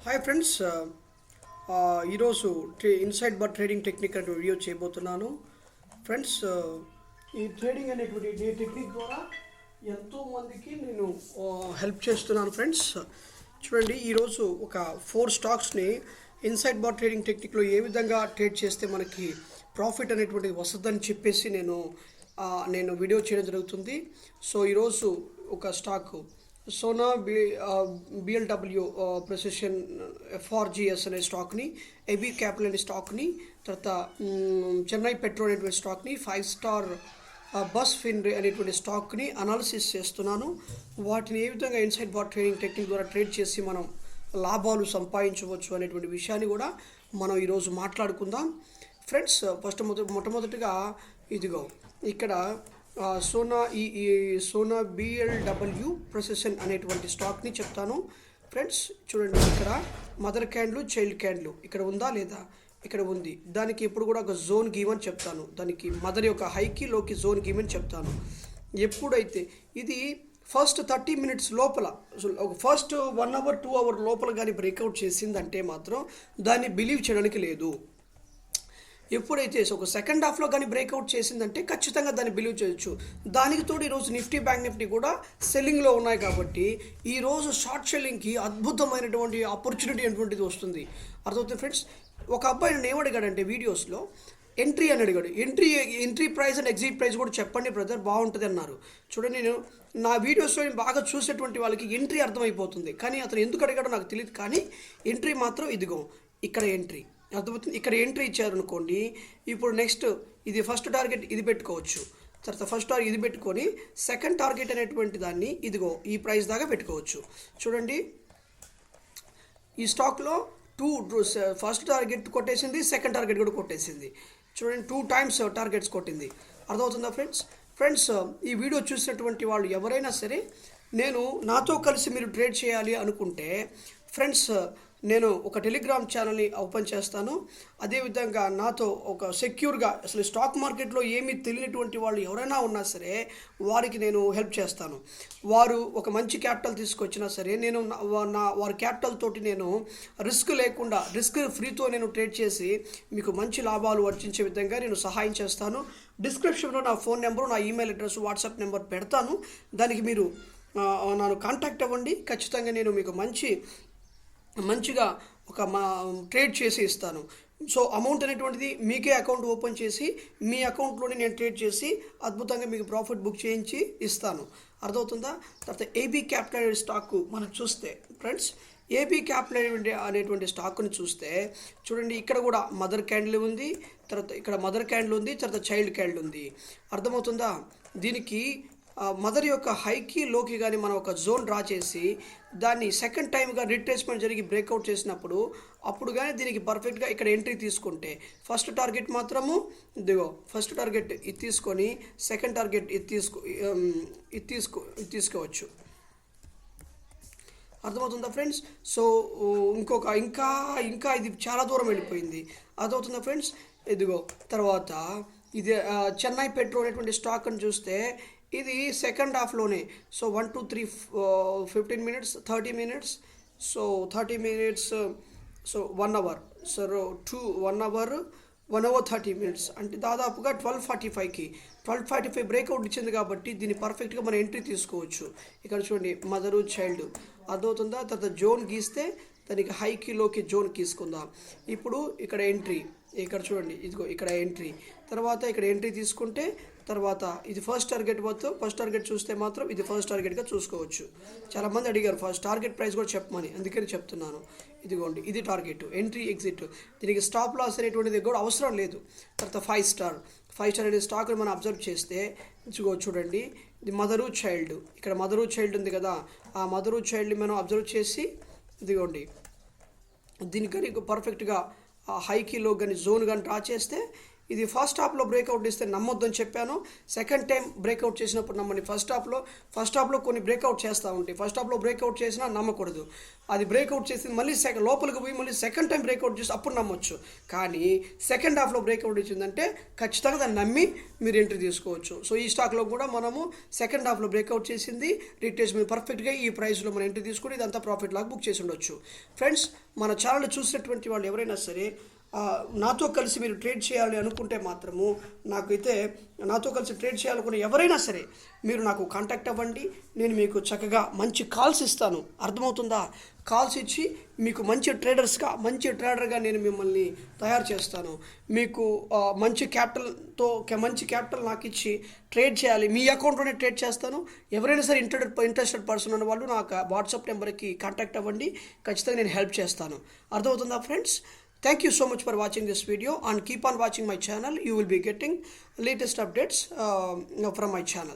Hi friends, ఈరోజు inside bar trading technique అనే video చేయబోతున్నాను. ఫ్రెండ్స్, ఈ ట్రేడింగ్ అనేటువంటి టెక్నిక్ ద్వారా ఎంతోమందికి నేను హెల్ప్ చేస్తున్నాను. ఫ్రెండ్స్ చూడండి, ఈరోజు ఒక 4 స్టాక్స్ని ఇన్సైడ్ బార్ ట్రేడింగ్ టెక్నిక్లో ఏ విధంగా ట్రేడ్ చేస్తే మనకి ప్రాఫిట్ అనేటువంటిది వస్తుందని చెప్పేసి నేను వీడియో చేయడం జరుగుతుంది. సో ఈరోజు ఒక స్టాక్ సోనా బిఎల్డబ్ల్యూ ప్రెసిషన్ ఎఫ్ఆర్జిఎస్ అనే స్టాక్ని, ఏబీ క్యాపిటల్ అనే స్టాక్ని, తర్వాత చెన్నై పెట్రోల్ అనేటువంటి స్టాక్ని, 5 స్టార్ బస్ ఫిన్రే అనేటువంటి స్టాక్ని అనాలిసిస్ చేస్తున్నాను. వాటిని ఏ విధంగా ఇన్సైడ్ బార్ ట్రేడింగ్ టెక్నిక్ ద్వారా ట్రేడ్ చేసి మనం లాభాలు సంపాదించవచ్చు అనేటువంటి విషయాన్ని కూడా మనం ఈరోజు మాట్లాడుకుందాం. ఫ్రెండ్స్, మొట్టమొదటిగా ఇదిగో ఇక్కడ సోనా బిఎల్డబ్ల్యూ ప్రెసిషన్ అనేటువంటి స్టాక్ని చెప్తాను. ఫ్రెండ్స్ చూడండి, ఇక్కడ మదర్ క్యాండ్లు, చైల్డ్ క్యాండ్లు ఇక్కడ ఉందా లేదా? ఇక్కడ ఉంది. దానికి ఎప్పుడు కూడా ఒక జోన్ గీమని చెప్తాను. దానికి మదర్ యొక్క హైకి లోకి జోన్ గీమని చెప్తాను. ఎప్పుడైతే ఇది ఫస్ట్ 30 minutes లోపల, ఫస్ట్ 1 hour 2 hour లోపల కానీ బ్రేక్అవుట్ చేసిందంటే మాత్రం దాన్ని బిలీవ్ చేయడానికి లేదు. ఎప్పుడైతే ఒక సెకండ్ హాఫ్లో కానీ బ్రేక్అవుట్ చేసిందంటే ఖచ్చితంగా దాన్ని బిలీవ్ చేయొచ్చు. దానికి తోడు ఈరోజు నిఫ్టీ, బ్యాంక్ నిఫ్టీ కూడా సెల్లింగ్లో ఉన్నాయి కాబట్టి ఈరోజు షార్ట్ సెల్లింగ్కి అద్భుతమైనటువంటి ఆపర్చునిటీ అనేటువంటిది వస్తుంది. అర్థమవుతుంది ఫ్రెండ్స్. ఒక అబ్బాయి నన్ను ఏమడిగాడంటే వీడియోస్లో ఎంట్రీ అని అడిగాడు. Entry price and exit price కూడా చెప్పండి బ్రదర్, బాగుంటుంది అన్నారు. చూడండి, నేను నా వీడియోస్లో బాగా చూసేటువంటి వాళ్ళకి ఎంట్రీ అర్థమైపోతుంది, కానీ అతను ఎందుకు అడిగాడో నాకు తెలియదు. కానీ ఎంట్రీ మాత్రం ఇదిగో ఇక్కడ ఎంట్రీ అర్థమవుతుంది. ఇక్కడ ఎంట్రీ ఇచ్చారనుకోండి, ఇప్పుడు నెక్స్ట్ ఇది ఫస్ట్ టార్గెట్ ఇది పెట్టుకోవచ్చు. తర్వాత ఫస్ట్ టార్గెట్ ఇది పెట్టుకొని సెకండ్ టార్గెట్ అనేటువంటి దాన్ని ఇదిగో ఈ ప్రైస్ దాకా పెట్టుకోవచ్చు. చూడండి, ఈ స్టాక్లో ఫస్ట్ టార్గెట్ కొట్టేసింది, సెకండ్ టార్గెట్ కూడా కొట్టేసింది. చూడండి, 2 times టార్గెట్స్ కొట్టింది. అర్థమవుతుందా ఫ్రెండ్స్, ఈ వీడియో చూసినటువంటి వాళ్ళు ఎవరైనా సరే నేను నాతో కలిసి మీరు ట్రేడ్ చేయాలి అనుకుంటే ఫ్రెండ్స్, నేను ఒక టెలిగ్రామ్ ఛానల్ని ఓపెన్ చేస్తాను. అదేవిధంగా నాతో ఒక సెక్యూర్గా అసలు స్టాక్ మార్కెట్లో ఏమీ తెలియనటువంటి వాళ్ళు ఎవరైనా ఉన్నా సరే వారికి నేను హెల్ప్ చేస్తాను. వారు ఒక మంచి క్యాపిటల్ తీసుకొచ్చినా సరే నేను వారి క్యాపిటల్ తోటి నేను రిస్క్ లేకుండా, రిస్క్ ఫ్రీతో నేను ట్రేడ్ చేసి మీకు మంచి లాభాలు వర్తించే విధంగా నేను సహాయం చేస్తాను. డిస్క్రిప్షన్లో నా ఫోన్ నెంబరు, నా ఈమెయిల్ అడ్రస్, వాట్సాప్ నెంబర్ పెడతాను. దానికి మీరు నన్ను కాంటాక్ట్ అవ్వండి. ఖచ్చితంగా నేను మీకు మంచిగా ఒక ట్రేడ్ చేసి ఇస్తాను. సో అమౌంట్ అనేటువంటిది మీకే అకౌంట్ ఓపెన్ చేసి మీ అకౌంట్లోనే నేను ట్రేడ్ చేసి అద్భుతంగా మీకు ప్రాఫిట్ బుక్ చేయించి ఇస్తాను. అర్థమవుతుందా? తర్వాత ఏబీ క్యాపిటల్ స్టాక్ మనం చూస్తే ఫ్రెండ్స్, ఏబీ క్యాపిటల్ అనేటువంటి స్టాక్ని చూస్తే చూడండి, ఇక్కడ కూడా మదర్ క్యాండిల్ ఉంది, తర్వాత ఇక్కడ మదర్ క్యాండిల్ ఉంది, తర్వాత చైల్డ్ క్యాండిల్ ఉంది. అర్థమవుతుందా? దీనికి మదర్ యొక్క హైకి లోకి కానీ మనం ఒక జోన్ డ్రా చేసి దాన్ని సెకండ్ టైంగా రిట్రేస్మెంట్ జరిగి బ్రేక్అవుట్ చేసినప్పుడు అప్పుడు కానీ దీనికి పర్ఫెక్ట్గా ఇక్కడ ఎంట్రీ తీసుకుంటే ఫస్ట్ టార్గెట్ మాత్రము ఇదిగో ఫస్ట్ టార్గెట్ ఇది తీసుకొని సెకండ్ టార్గెట్ ఇది తీసుకోవచ్చు. అర్థమవుతుందా ఫ్రెండ్స్? సో ఇంకా ఇది చాలా దూరం వెళ్ళిపోయింది. అర్థమవుతుందా ఫ్రెండ్స్? ఇదిగో తర్వాత ఇది చెన్నై పెట్రోల్ అనేటువంటి స్టాక్ అని చూస్తే ఇది సెకండ్ హాఫ్లోనే. So 1 2 3 15 minutes 30 minutes, so 30 minutes, so 1 hour, so 1 hour 30 minutes అంటే దాదాపుగా 12:45 బ్రేక్అవుట్ ఇచ్చింది కాబట్టి దీన్ని పర్ఫెక్ట్గా మనం ఎంట్రీ తీసుకోవచ్చు. ఇక్కడ చూడండి, మదరు, చైల్డ్. అర్థమవుతుందా? తర్వాత జోన్ గీస్తే దానికి హైకి లోకి జోన్ తీసుకుందాం. ఇప్పుడు ఇక్కడ ఎంట్రీ, ఇక్కడ చూడండి, ఇదిగో ఇక్కడ ఎంట్రీ, తర్వాత ఇక్కడ ఎంట్రీ తీసుకుంటే తర్వాత ఇది ఫస్ట్ టార్గెట్ మొత్తం. ఫస్ట్ టార్గెట్ చూస్తే మాత్రం ఇది ఫస్ట్ టార్గెట్గా చూసుకోవచ్చు. చాలామంది అడిగారు ఫస్ట్ టార్గెట్ ప్రైస్ కూడా చెప్పమని, అందుకని చెప్తున్నాను. ఇదిగోండి, ఇది టార్గెట్, ఎంట్రీ, ఎగ్జిట్. దీనికి స్టాప్ లాస్ అనేటువంటిది కూడా అవసరం లేదు. తర్వాత 5 స్టార్ అనే స్టాక్ని మనం అబ్జర్వ్ చేస్తే చూడండి, ఇది మదరు, చైల్డ్. ఇక్కడ మదరు, చైల్డ్ ఉంది కదా, ఆ మదరు, చైల్డ్ని మనం అబ్జర్వ్ చేసి ఇదిగోండి దీనికని పర్ఫెక్ట్గా హైకి లో కానీ జోన్ కానీ డ్రా చేస్తే ఇది ఫస్ట్ హాఫ్లో బ్రేక్అవుట్ ఇస్తే నమ్మొద్దని చెప్పాను. సెకండ్ టైం బ్రేక్అవుట్ చేసినప్పుడు నమ్మండి. ఫస్ట్ హాఫ్లో కొన్ని బ్రేక్అవుట్ చేస్తూ ఉంటాయి. ఫస్ట్ హాఫ్లో బ్రేక్అవుట్ చేసినా నమ్మకూడదు. అది బ్రేక్అవుట్ చేసి మళ్ళీ లోపలికి పోయి మళ్ళీ సెకండ్ టైం బ్రేక్అవుట్ చేసి అప్పుడు నమ్మొచ్చు. కానీ సెకండ్ హాఫ్లో బ్రేక్అవుట్ ఇచ్చిందంటే ఖచ్చితంగా దాన్ని నమ్మి మీరు ఎంట్రీ తీసుకోవచ్చు. సో ఈ స్టాక్లో కూడా మనము సెకండ్ హాఫ్లో బ్రేక్అవుట్ చేసింది రీట్రేస్మెంట్ పర్ఫెక్ట్గా ఈ ప్రైస్లో మనం ఎంట్రీ తీసుకుని ఇదంతా ప్రాఫిట్ లాగా బుక్ చేసి ఉండొచ్చు. ఫ్రెండ్స్, మన ఛానల్ చూసినటువంటి వాళ్ళు ఎవరైనా సరే నాతో కలిసి మీరు ట్రేడ్ చేయాలని అనుకుంటే మాత్రము నాతో కలిసి ట్రేడ్ చేయాలనుకునే ఎవరైనా సరే మీరు నాకు కాంటాక్ట్ అవ్వండి. నేను మీకు చక్కగా మంచి కాల్స్ ఇస్తాను. అర్థమవుతుందా? కాల్స్ ఇచ్చి మీకు మంచి ట్రేడర్గా నేను మిమ్మల్ని తయారు చేస్తాను. మీకు మంచి క్యాపిటల్ నాకు ఇచ్చి ట్రేడ్ చేయాలి, మీ అకౌంట్లోనే ట్రేడ్ చేస్తాను. ఎవరైనా సరే ఇంట్రెస్టెడ్ పర్సన్ ఉన్న వాళ్ళు నాకు వాట్సాప్ నెంబర్కి కాంటాక్ట్ అవ్వండి. ఖచ్చితంగా నేను హెల్ప్ చేస్తాను. అర్థమవుతుందా friends? Thank you so much for watching this video and keep on watching my channel. You will be getting latest updates from my channel.